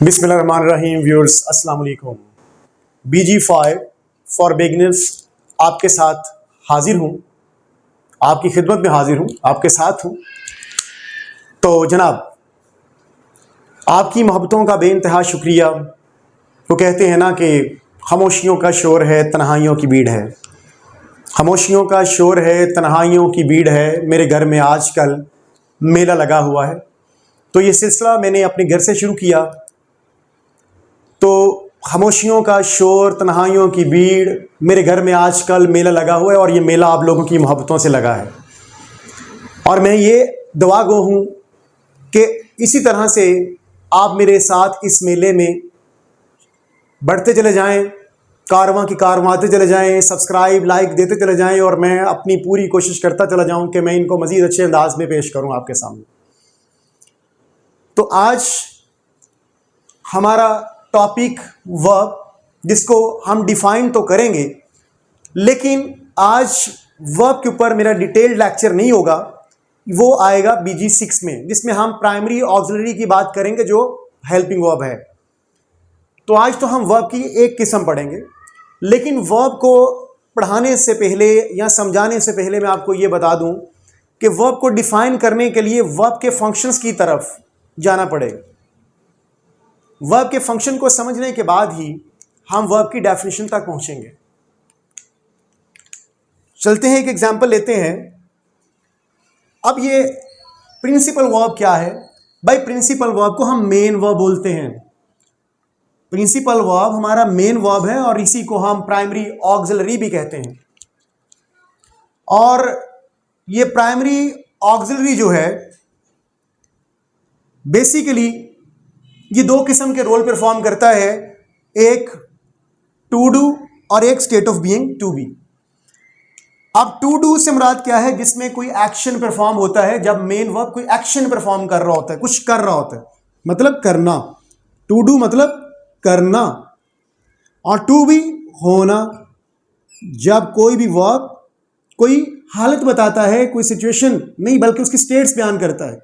बिस्मिल्लाहिर्रहमानिर्रहीम व्यूअर्स अस्सलाम वालेकुम। BG5 फॉर बिगिनर्स आपके साथ हाजिर हूँ, आपकी खिदमत में हाजिर हूँ, आपके साथ हूँ। तो जनाब, आपकी मोहब्बतों का बेइंतहा शुक्रिया। वो कहते हैं ना कि खामोशियों का शोर है, तन्हाइयों की भीड़ है। खामोशियों का शोर है, तन्हाइयों की भीड़ है। मेरे घर में आजकल मेला लगा हुआ है। तो ये सिलसिला मैंने अपने घर से शुरू किया। तो खामोशियों का शोर, तन्हाइयों की भीड़, मेरे घर में आजकल मेला लगा हुआ है और ये मेला आप लोगों की मोहब्बतों से लगा है। और मैं ये दुआ गो हूँ कि इसी तरह से आप मेरे साथ इस मेले में बढ़ते चले जाएं, कारवां की कारवां आते चले जाएं, सब्सक्राइब लाइक देते चले जाएं और मैं अपनी पूरी कोशिश करता चला जाऊं कि मैं इनको मज़ीद अच्छे अंदाज में पेश करूं आपके सामने। तो आज हमारा टॉपिक वर्ब, जिसको हम डिफाइन तो करेंगे, लेकिन आज वर्ब के ऊपर मेरा डिटेल्ड लेक्चर नहीं होगा। वो आएगा BG6 में, जिसमें हम प्राइमरी ऑक्सिलरी की बात करेंगे जो हेल्पिंग वर्ब है। तो आज तो हम वर्ब की एक किस्म पढ़ेंगे, लेकिन वर्ब को पढ़ाने से पहले या समझाने से पहले मैं आपको ये बता दूं कि वर्ब को डिफाइन करने के लिए वर्ब के फंक्शंस की तरफ जाना पड़ेगा। वर्ब के फंक्शन को समझने के बाद ही हम वर्ब की डेफिनेशन तक पहुंचेंगे। चलते हैं, एक एग्जांपल लेते हैं। अब ये प्रिंसिपल वर्ब क्या है भाई? प्रिंसिपल वर्ब को हम मेन वर्ब बोलते हैं। प्रिंसिपल वर्ब हमारा मेन वर्ब है और इसी को हम प्राइमरी ऑक्सिलरी भी कहते हैं। और ये प्राइमरी ऑक्सिलरी जो है, बेसिकली ये दो किस्म के रोल परफॉर्म करता है, एक टू डू और एक state of being to be. अब टू डू से मुराद क्या है? जिसमें कोई एक्शन परफॉर्म होता है। जब मेन वर्ब कोई एक्शन परफॉर्म कर रहा होता है, कुछ कर रहा होता है, मतलब करना। टू डू मतलब करना, और टू बी होना। जब कोई भी वर्ब कोई हालत बताता है, कोई सिचुएशन नहीं बल्कि उसकी स्टेट्स बयान करता है।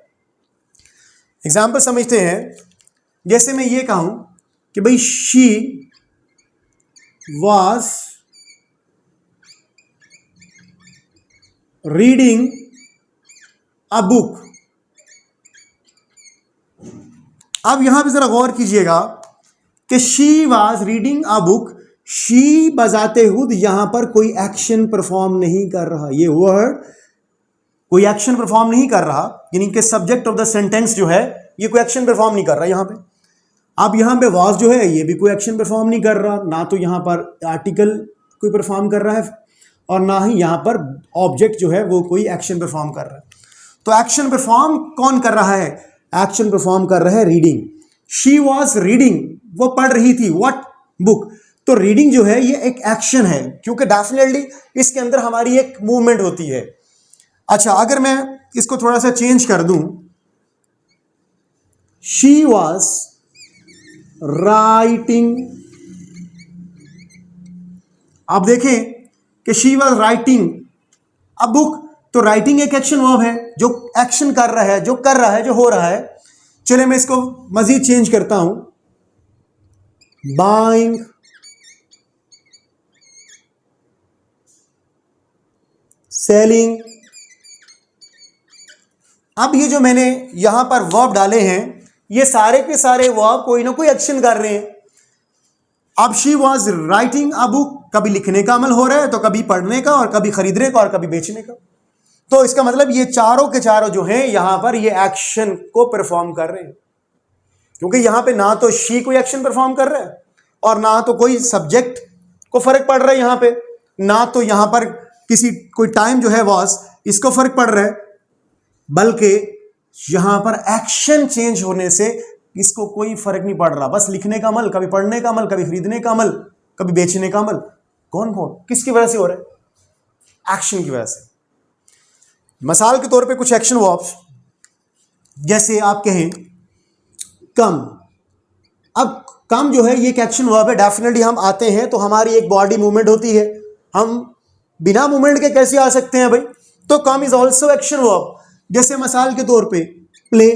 एग्जाम्पल समझते हैं। जैसे मैं ये कहूं कि भाई she was reading a book. अब यहां पे जरा गौर कीजिएगा कि she was reading a book. She बजाते खुद यहां पर कोई एक्शन परफॉर्म नहीं कर रहा। ये वर्ड कोई एक्शन परफॉर्म नहीं कर रहा, यानी कि सब्जेक्ट ऑफ द सेंटेंस जो है ये कोई एक्शन परफॉर्म नहीं कर रहा यहां पे। अब यहां पे वॉज जो है ये भी कोई एक्शन परफॉर्म नहीं कर रहा, ना तो यहां पर आर्टिकल कोई परफॉर्म कर रहा है और ना ही यहां पर ऑब्जेक्ट जो है वो कोई एक्शन परफॉर्म कर रहा है। तो एक्शन परफॉर्म कौन कर रहा है? एक्शन परफॉर्म कर रहा है रीडिंग। शी वॉज रीडिंग, वो पढ़ रही थी, व्हाट? बुक। तो रीडिंग जो है ये एक एक्शन है, क्योंकि डेफिनेटली इसके अंदर हमारी एक मूवमेंट होती है। अच्छा, अगर मैं इसको थोड़ा सा चेंज कर दूं, शी वॉज राइटिंग। आप देखें कि she was writing a book. तो राइटिंग एक एक्शन वर्ब है, जो एक्शन कर रहा है, जो कर रहा है, जो हो रहा है। चलिए मैं इसको मजीद चेंज करता हूं, बाइंग, सेलिंग। अब ये जो मैंने यहां पर वर्ब डाले हैं, ये सारे के सारे वर्ब कोई ना कोई एक्शन कर रहे हैं। अब she was writing a book, कभी लिखने का अमल हो रहा है, तो कभी पढ़ने का, और कभी खरीदने का, और कभी बेचने का। तो इसका मतलब ये चारों के चारों जो हैं यहां पर ये एक्शन को परफॉर्म कर रहे हैं, क्योंकि यहां पे ना तो शी कोई एक्शन परफॉर्म कर रहा है और ना तो कोई सब्जेक्ट को फर्क पड़ रहा है यहां पे, ना तो यहां पर किसी कोई टाइम जो है वॉज इसको फर्क पड़ रहा है, बल्कि यहां पर एक्शन चेंज होने से इसको कोई फर्क नहीं पड़ रहा। बस लिखने का अमल, कभी पढ़ने का अमल, कभी खरीदने का अमल, कभी बेचने का अमल। कौन कौन किसकी वजह से हो रहा है? एक्शन की वजह से। मिसाल के तौर पे कुछ एक्शन वर्ब्स, जैसे आप कहें कम। अब कम जो है ये एक एक्शन वर्ब है। डेफिनेटली हम आते हैं तो हमारी एक बॉडी मूवमेंट होती है, हम बिना मूवमेंट के कैसे आ सकते हैं भाई? तो come is also action verb. जैसे मिसाल के तौर पे प्ले,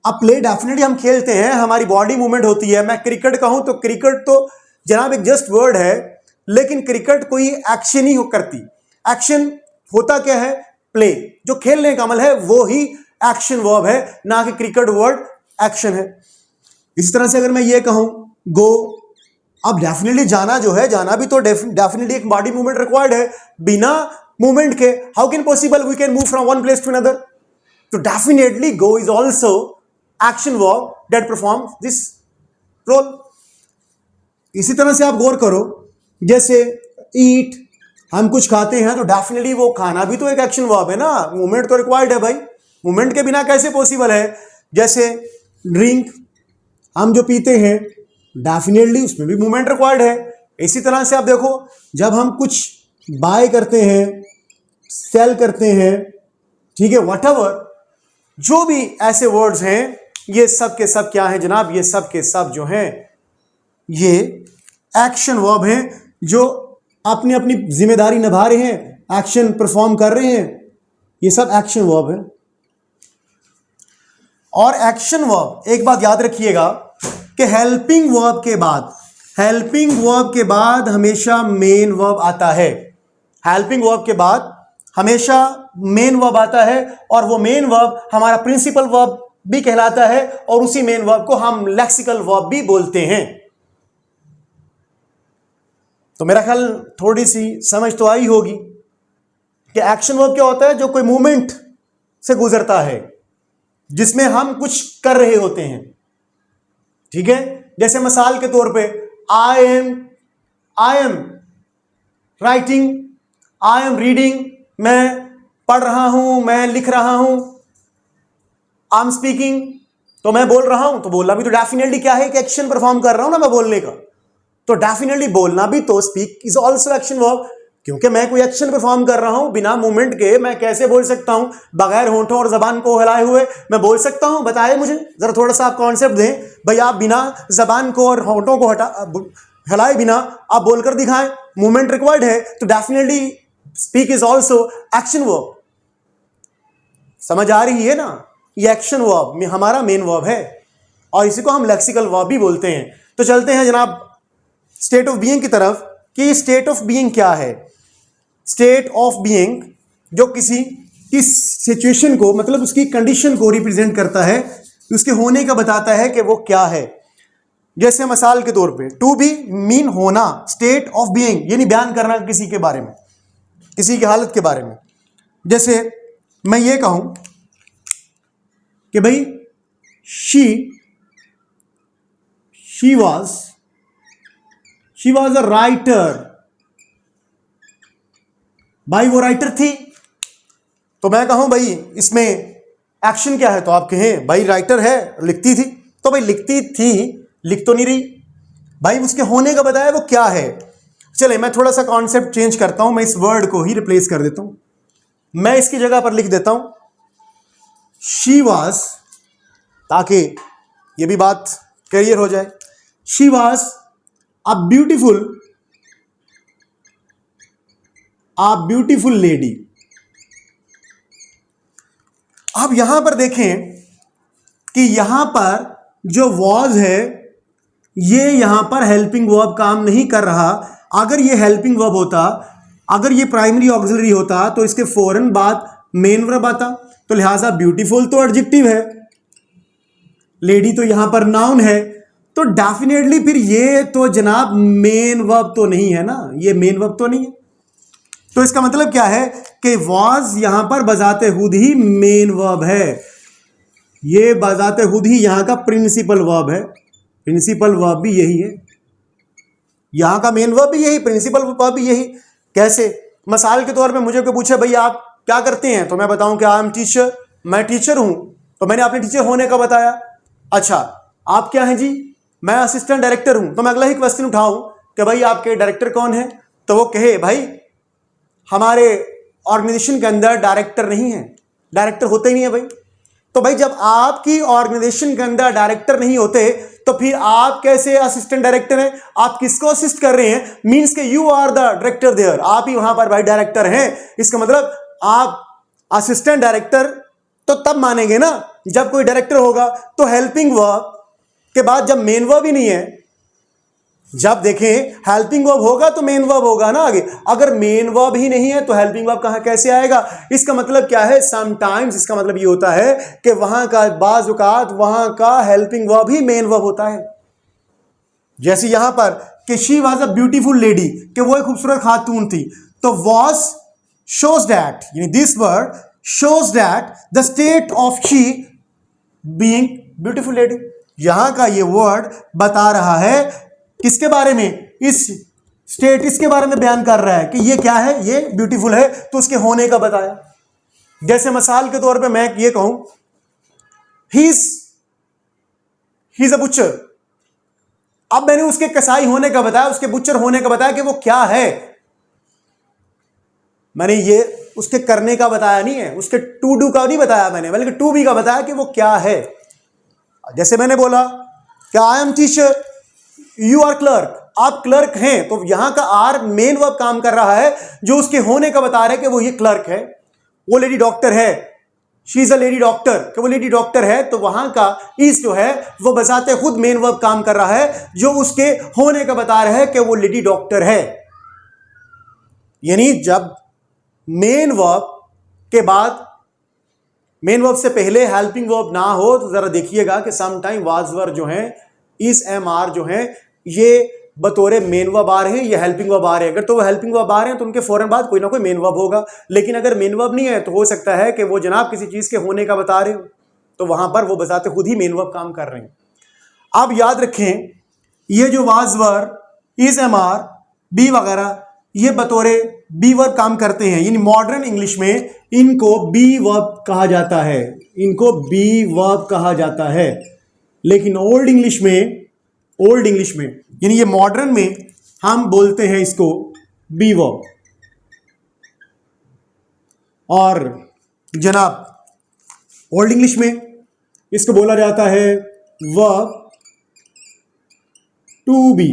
अब प्ले डेफिनेटली हम खेलते हैं, हमारी बॉडी मूवमेंट होती है। मैं क्रिकेट कहूं तो क्रिकेट तो जनाब एक जस्ट वर्ड है, लेकिन क्रिकेट कोई एक्शन ही करती। एक्शन होता क्या है? प्ले। जो खेलने का अमल है वो ही एक्शन वर्ब है, ना कि क्रिकेट वर्ड एक्शन है। इसी तरह से अगर मैं ये कहूं गो, अब डेफिनेटली जाना जो है, जाना भी तो डेफिनेटली एक बॉडी मूवमेंट रिक्वायर्ड है। बिना मूवमेंट के how can possible we can move from one place to another? तो definitely go is also action verb that perform this role. इसी तरह से आप गौर करो, जैसे ईट, हम कुछ खाते हैं तो डेफिनेटली वो खाना भी तो एक एक्शन वर्ब है ना, मूवमेंट तो रिक्वायर्ड है भाई। मूवमेंट के बिना कैसे पॉसिबल है? जैसे ड्रिंक, हम जो पीते हैं डेफिनेटली उसमें भी मूवमेंट रिक्वायर्ड है। इसी तरह से आप देखो, जब हम कुछ बाय करते हैं, सेल करते हैं, ठीक है, व्हाटएवर जो भी ऐसे वर्ड्स हैं, ये सब के सब क्या हैं जनाब? ये सब के सब जो हैं ये एक्शन वर्ब हैं, जो अपनी अपनी जिम्मेदारी निभा रहे हैं, एक्शन परफॉर्म कर रहे हैं। ये सब एक्शन वर्ब है। और एक्शन वर्ब, एक बात याद रखिएगा कि हेल्पिंग वर्ब के बाद हमेशा मेन वर्ब आता है। हेल्पिंग वर्ब के बाद हमेशा मेन वर्ब आता है, और वो मेन वर्ब हमारा प्रिंसिपल वर्ब भी कहलाता है, और उसी मेन वर्ब को हम लेक्सिकल वर्ब भी बोलते हैं। तो मेरा ख्याल थोड़ी सी समझ तो आई होगी कि एक्शन वर्ब क्या होता है? जो कोई मूवमेंट से गुजरता है, जिसमें हम कुछ कर रहे होते हैं, ठीक है। जैसे मिसाल के तौर पे I am writing, I am reading, मैं पढ़ रहा हूं, मैं लिख रहा हूं। आई एम स्पीकिंग, तो मैं बोल रहा हूं। तो बोलना भी तो डेफिनेटली क्या है? कि एक्शन परफॉर्म कर रहा हूं ना मैं बोलने का। तो डेफिनेटली बोलना भी तो, speak is also action verb, क्योंकि मैं कोई एक्शन परफॉर्म कर रहा हूं। बिना मूवमेंट के मैं कैसे बोल सकता हूं? बगैर होंठों और जबान को हिलाए हुए मैं बोल सकता हूं? बताइए मुझे जरा, थोड़ा सा आप कॉन्सेप्ट दें भाई। आप बिना जबान को और होंठों को हिलाए बिना आप बोलकर दिखाएं, मूवमेंट रिक्वायर्ड है, तो definitely speak is also action verb. समझ आ रही है ना? ये एक्शन वर्ब में हमारा मेन वर्ब है, और इसी को हम लेक्सिकल वर्ब भी बोलते हैं। तो चलते हैं जनाब स्टेट ऑफ बीइंग की तरफ, कि स्टेट ऑफ बीइंग क्या है। स्टेट ऑफ बीइंग जो किसी सिचुएशन को, मतलब उसकी कंडीशन को रिप्रेजेंट करता है, उसके होने का बताता है कि वो क्या है। जैसे मिसाल के तौर पे टू बी मीन होना, स्टेट ऑफ बीइंग यानी बयान करना किसी के बारे में, किसी की हालत के बारे में। जैसे मैं ये कहूं कि भाई शी वॉज अ राइटर, भाई वो राइटर थी। तो मैं कहूं भाई इसमें एक्शन क्या है? तो आप कहें भाई राइटर है, लिखती थी। तो भाई लिखती थी, लिख तो नहीं रही भाई, उसके होने का बताया वो क्या है। चले मैं थोड़ा सा कॉन्सेप्ट चेंज करता हूं, मैं इस वर्ड को ही रिप्लेस कर देता हूं। मैं इसकी जगह पर लिख देता हूं शी वॉज, ताकि ये भी बात क्लियर हो जाए। She was a beautiful lady. अब यहां पर देखें कि यहां पर जो वॉज है, ये यहां पर हेल्पिंग वर्ब काम नहीं कर रहा। अगर ये हेल्पिंग वर्ब होता, अगर ये प्राइमरी ऑक्सिलरी होता, तो इसके फौरन बाद मेन वर्ब आता। तो लिहाजा ब्यूटीफुल तो एडजेक्टिव है, लेडी तो यहां पर नाउन है, तो डेफिनेटली फिर ये तो जनाब मेन वर्ब तो नहीं है ना, ये मेन वर्ब तो नहीं है। तो इसका मतलब क्या है कि वॉज यहां पर बजाते खुद ही मेन वर्ब है, ये बजाते खुद ही यहां का प्रिंसिपल वर्ब है। प्रिंसिपल वर्ब भी यही है, यहां का मेन वर्ब भी यही, प्रिंसिपल वर्ब भी यही। कैसे? मिसाल के तौर पे मुझे कोई पूछे भाई आप क्या करते हैं, तो मैं बताऊं कि आई एम टीचर, मैं टीचर हूं। तो मैंने अपने टीचर होने का बताया। अच्छा आप क्या हैं जी? मैं असिस्टेंट डायरेक्टर हूं। तो मैं अगला ही क्वेश्चन उठाऊं कि भाई आपके डायरेक्टर कौन है, तो वो कहे भाई हमारे ऑर्गेनाइजेशन के अंदर डायरेक्टर नहीं है, डायरेक्टर होते ही नहीं है भाई। तो भाई जब आपकी ऑर्गेनाइजेशन के अंदर डायरेक्टर नहीं होते, तो फिर आप कैसे असिस्टेंट डायरेक्टर हैं? आप किसको असिस्ट कर रहे हैं? मींस के you are the director there, आप ही वहां पर भाई डायरेक्टर हैं। इसका मतलब आप असिस्टेंट डायरेक्टर तो तब मानेंगे ना जब कोई डायरेक्टर होगा। तो हेल्पिंग वर्ब के बाद जब मेन वर्ब ही नहीं है, जब देखें हेल्पिंग वर्ब होगा तो मेन वर्ब होगा ना आगे। अगर मेन वर्ब ही नहीं है तो हेल्पिंग वर्ब कहां कैसे आएगा? इसका मतलब क्या है? समटाइम्स इसका मतलब ये होता है कि वहां का बाज़ औक़ात वहां का हेल्पिंग वर्ब ही मेन वर्ब होता है। जैसे यहां पर कि she was a beautiful lady, कि वो एक खूबसूरत खातून थी, तो वॉज शोज दैट, यानी this word shows that the state of she being beautiful lady. यहां का ये वर्ड बता रहा है किसके बारे में? इस स्टेटस के बारे में बयान कर रहा है कि ये क्या है, ये ब्यूटीफुल है, तो उसके होने का बताया। जैसे मिसाल के तौर पे मैं ये कहूं ही इज अ बुचर, अब मैंने उसके कसाई होने का बताया, उसके बुचर होने का बताया कि वो क्या है। मैंने ये उसके करने का बताया नहीं है, उसके टू डू का नहीं बताया मैंने, बल्कि टू बी का बताया कि वो क्या है। जैसे मैंने बोला कि I am teacher, you are clerk, आप क्लर्क हैं, तो यहां का आर मेन वर्ब काम कर रहा है जो उसके होने का बता रहा है कि वो ये क्लर्क है। वो लेडी डॉक्टर है, she is a lady doctor, कि वो लेडी डॉक्टर है, तो वहां का इज जो है वो बजाते खुद मेन वर्ब काम कर रहा है जो उसके होने का बता रहा है कि वो लेडी डॉक्टर है। यानी जब मेन वर्ब के बाद, मेन वर्ब से पहले हेल्पिंग वर्ब ना हो तो जरा देखिएगा कि सम टाइम वाज वर्ब जो है, इज एम आर जो है, ये बतौरे मेन वर्ब आ रहे हैं या हेल्पिंग वर्ब आ रहे हैं। अगर तो वो हेल्पिंग वर्ब आ रहे हैं तो उनके फौरन बाद कोई ना कोई मेन वर्ब होगा। लेकिन अगर मेन वर्ब नहीं है तो हो सकता है कि वो जनाब किसी चीज के होने का बता रहे हो, तो वहां पर वो बजाते खुद ही मेन वर्ब काम कर रहे हैं। आप याद रखें ये जो was verb, is am are, be वगैरह, ये बतौरे बी वर्ब काम करते हैं। यानी मॉडर्न इंग्लिश में इनको बी वर्ब कहा जाता है, इनको बी वर्ब कहा जाता है। लेकिन ओल्ड इंग्लिश में यानी ये मॉडर्न में हम बोलते हैं इसको बी वर्ब। और जनाब ओल्ड इंग्लिश में इसको बोला जाता है verb to be,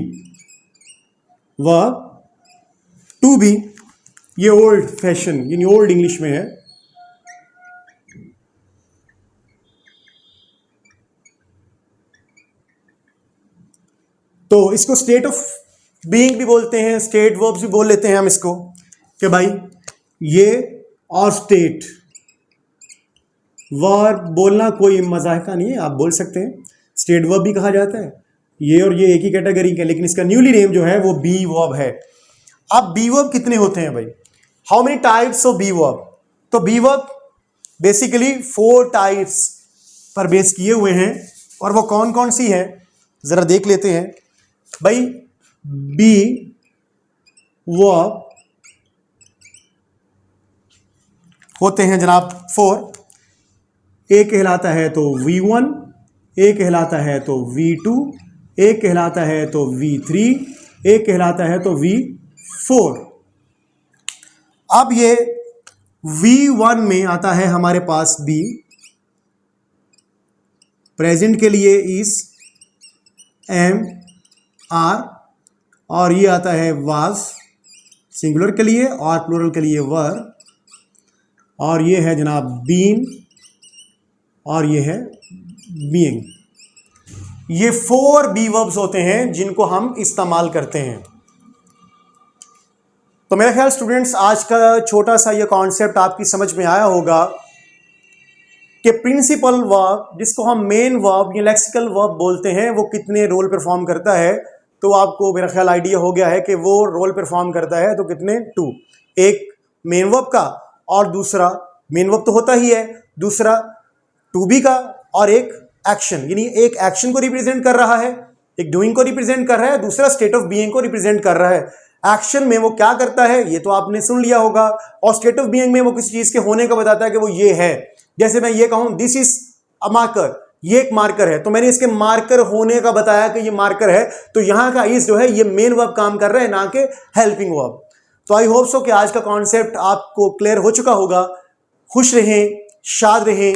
verb to be. ये ओल्ड फैशन यानी ओल्ड इंग्लिश में है। तो इसको स्टेट ऑफ बीइंग भी बोलते हैं, स्टेट वर्ब्स भी बोल लेते हैं हम इसको, कि भाई ये और स्टेट वर्ब बोलना कोई मजाक का नहीं है, आप बोल सकते हैं। स्टेट वर्ब भी कहा जाता है, ये और ये एक ही कैटेगरी के, लेकिन इसका न्यूली नेम जो है वो बी वर्ब है। अब बी वर्ब कितने होते हैं भाई? How many types of be verb? तो बी वर्ब बेसिकली 4 टाइप्स पर बेस किए हुए हैं, और वो कौन कौन सी हैं जरा देख लेते हैं भाई। बी वर्ब होते हैं जनाब 4। ए कहलाता है तो V1, ए कहलाता है तो V2, ए कहलाता है तो V3, ए कहलाता है तो V4। अब ये V1 में आता है हमारे पास बी, प्रेजेंट के लिए इज, एम, आर, और ये आता है वाज सिंगुलर के लिए, और प्लूरल के लिए वर, और ये है जनाब बीन, और ये है बीइंग। ये 4 बी वर्ब्स होते हैं जिनको हम इस्तेमाल करते हैं। तो मेरा ख्याल स्टूडेंट्स आज का छोटा सा ये कॉन्सेप्ट आपकी समझ में आया होगा कि प्रिंसिपल वर्ब जिसको हम मेन वर्ब या लेक्सिकल वर्ब बोलते हैं वो कितने रोल परफॉर्म करता है। तो आपको मेरा ख्याल आइडिया हो गया है कि वो रोल परफॉर्म करता है तो कितने 2, एक मेन वर्ब का और दूसरा मेन वर्ब तो होता ही है, दूसरा टू बी का, और एक एक्शन, यानी एक एक्शन को रिप्रेजेंट कर रहा है, एक डूइंग को रिप्रेजेंट कर रहा है, दूसरा स्टेट ऑफ बीइंग को रिप्रेजेंट कर रहा है। एक्शन में वो क्या करता है ये तो आपने सुन लिया होगा, और स्टेट ऑफ बीइंग में वो किसी चीज के होने का बताता है कि वो ये है। जैसे मैं ये कहूं दिस इज अ मार्कर, ये एक मार्कर है, तो मैंने इसके मार्कर होने का बताया कि ये मार्कर है, तो यहां का इज जो है ये मेन वर्ब काम कर रहा है, ना कि हेल्पिंग वर्ब। तो आई होप सो कि आज का कॉन्सेप्ट आपको क्लियर हो चुका होगा। खुश रहें, शाद रहें,